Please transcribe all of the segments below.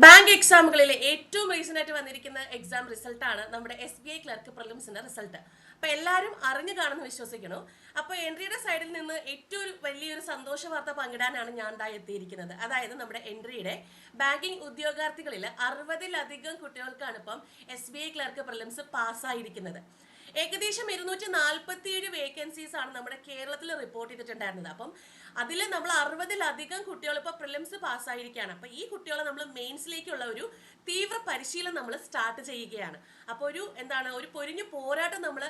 Bank എക്സാമുകളിലെ ഏറ്റവും recent ആയിട്ട് വന്നിരിക്കുന്ന എക്സാം റിസൾട്ട് ആണ് നമ്മുടെ SBI ക്ലർക്ക് പ്രിലിംസിന്റെ റിസൾട്ട്. അപ്പൊ എല്ലാവരും അറിഞ്ഞു കാണുന്നു വിശ്വസിക്കുന്നു. അപ്പൊ എൻട്രിയുടെ സൈഡിൽ നിന്ന് ഏറ്റവും വലിയൊരു സന്തോഷ വാർത്ത പങ്കിടാനാണ് ഞാൻ എത്തിയിരിക്കുന്നത്. അതായത് നമ്മുടെ എൻട്രിയുടെ ബാങ്കിങ് ഉദ്യോഗാർത്ഥികളിൽ 60-ലധികം കുട്ടികൾക്കാണ് ഇപ്പം SBI ക്ലർക്ക് പ്രിലിംസ് പാസ്സായിരിക്കുന്നത്. ഏകദേശം 247 വേക്കൻസീസ് ആണ് നമ്മുടെ കേരളത്തിൽ റിപ്പോർട്ട് ചെയ്തിട്ടുണ്ടായിരുന്നത്. അപ്പം അതിൽ നമ്മൾ 60-ലധികം കുട്ടികൾ ഇപ്പോൾ പ്രിലിംസ് പാസ്സായിരിക്കുകയാണ്. അപ്പൊ ഈ കുട്ടികളെ നമ്മൾ മെയിൻസിലേക്കുള്ള ഒരു തീവ്ര പരിശീലനം നമ്മൾ സ്റ്റാർട്ട് ചെയ്യുകയാണ്. അപ്പോൾ ഒരു പൊരിഞ്ഞു പോരാട്ടം നമ്മൾ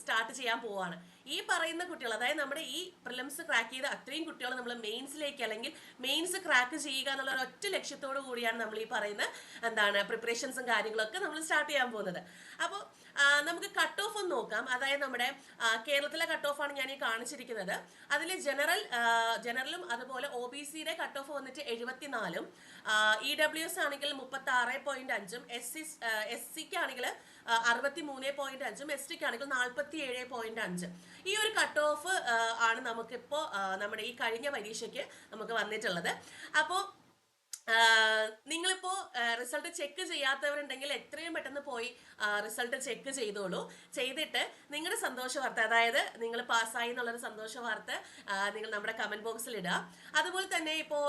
സ്റ്റാർട്ട് ചെയ്യാൻ പോവാണ്. ഈ പറയുന്ന കുട്ടികൾ, അതായത് നമ്മുടെ ഈ പ്രിലിംസ് ക്രാക്ക് ചെയ്ത അത്രയും കുട്ടികൾ നമ്മൾ മെയിൻസിലേക്ക് അല്ലെങ്കിൽ മെയിൻസ് ക്രാക്ക് ചെയ്യുക എന്നുള്ള ഒറ്റ ലക്ഷ്യത്തോടു കൂടിയാണ് നമ്മൾ ഈ പറയുന്ന പ്രിപ്പറേഷൻസും കാര്യങ്ങളൊക്കെ നമ്മൾ സ്റ്റാർട്ട് ചെയ്യാൻ പോകുന്നത്. അപ്പോൾ നമുക്ക് കട്ട് ഓഫ് ഒന്ന് നോക്കാം. അതായത് നമ്മുടെ കേരളത്തിലെ കട്ട് ഓഫ് ആണ് ഞാൻ ഈ കാണിച്ചിരിക്കുന്നത്. അതിൽ ജനറലും അതുപോലെ OBCയുടെ കട്ട് ഓഫ് വന്നിട്ട് 74, EWS ആണെങ്കിൽ 36.5, SCക്ക് ആണെങ്കിൽ 63.5, STക്ക് ആണെങ്കിൽ 47.5. ഈ ഒരു കട്ട് ഓഫ് ആണ് നമുക്കിപ്പോ നമ്മുടെ ഈ കഴിഞ്ഞ പരീക്ഷയ്ക്ക് നമുക്ക് വന്നിട്ടുള്ളത്. അപ്പോൾ നിങ്ങളിപ്പോ റിസൾട്ട് ചെക്ക് ചെയ്യാത്തവരുണ്ടെങ്കിൽ എത്രയും പെട്ടെന്ന് പോയി റിസൾട്ട് ചെക്ക് ചെയ്തോളൂ. ചെയ്തിട്ട് നിങ്ങളുടെ സന്തോഷ വാർത്ത, അതായത് നിങ്ങൾ പാസ്സായി എന്നുള്ളൊരു സന്തോഷ വാർത്ത നിങ്ങൾ നമ്മുടെ കമന്റ് ബോക്സിൽ ഇടുക. അതുപോലെ തന്നെ ഇപ്പോൾ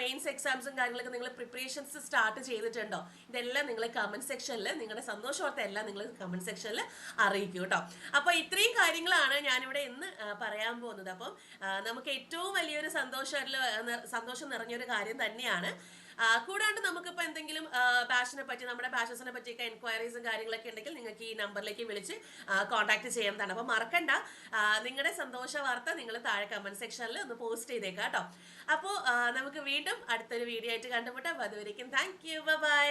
മെയിൻസ് എക്സാംസും കാര്യങ്ങളൊക്കെ നിങ്ങൾ പ്രിപ്പറേഷൻസ് സ്റ്റാർട്ട് ചെയ്തിട്ടുണ്ടോ, ഇതെല്ലാം നിങ്ങൾ കമന്റ് സെക്ഷനിൽ നിങ്ങളുടെ സന്തോഷ വാർത്ത എല്ലാം നിങ്ങൾ കമന്റ് സെക്ഷനിൽ അറിയിക്കൂ കേട്ടോ. അപ്പൊ ഇത്രയും കാര്യങ്ങളാണ് ഞാനിവിടെ ഇന്ന് പറയാൻ പോകുന്നത്. അപ്പം നമുക്ക് ഏറ്റവും വലിയൊരു സന്തോഷം നിറഞ്ഞൊരു കാര്യം തന്നെയാണ്. കൂടാണ്ട് നമുക്കിപ്പോ എന്തെങ്കിലും നമ്മുടെ ബാഷസിനെ പറ്റിയൊക്കെ എൻക്വയറീസും കാര്യങ്ങളൊക്കെ ഉണ്ടെങ്കിൽ നിങ്ങൾക്ക് ഈ നമ്പറിലേക്ക് വിളിച്ച് കോൺടാക്ട് ചെയ്യാവുന്നതാണ്. അപ്പൊ മറക്കണ്ട, നിങ്ങളുടെ സന്തോഷ വാർത്ത നിങ്ങൾ താഴെ കമന്റ് സെക്ഷനിൽ ഒന്ന് പോസ്റ്റ് ചെയ്തേക്കാം കേട്ടോ. അപ്പോൾ നമുക്ക് വീണ്ടും അടുത്തൊരു വീഡിയോ ആയിട്ട് കണ്ടുമുട്ടാം. അതുവരേക്കും താങ്ക് യു, ബൈ.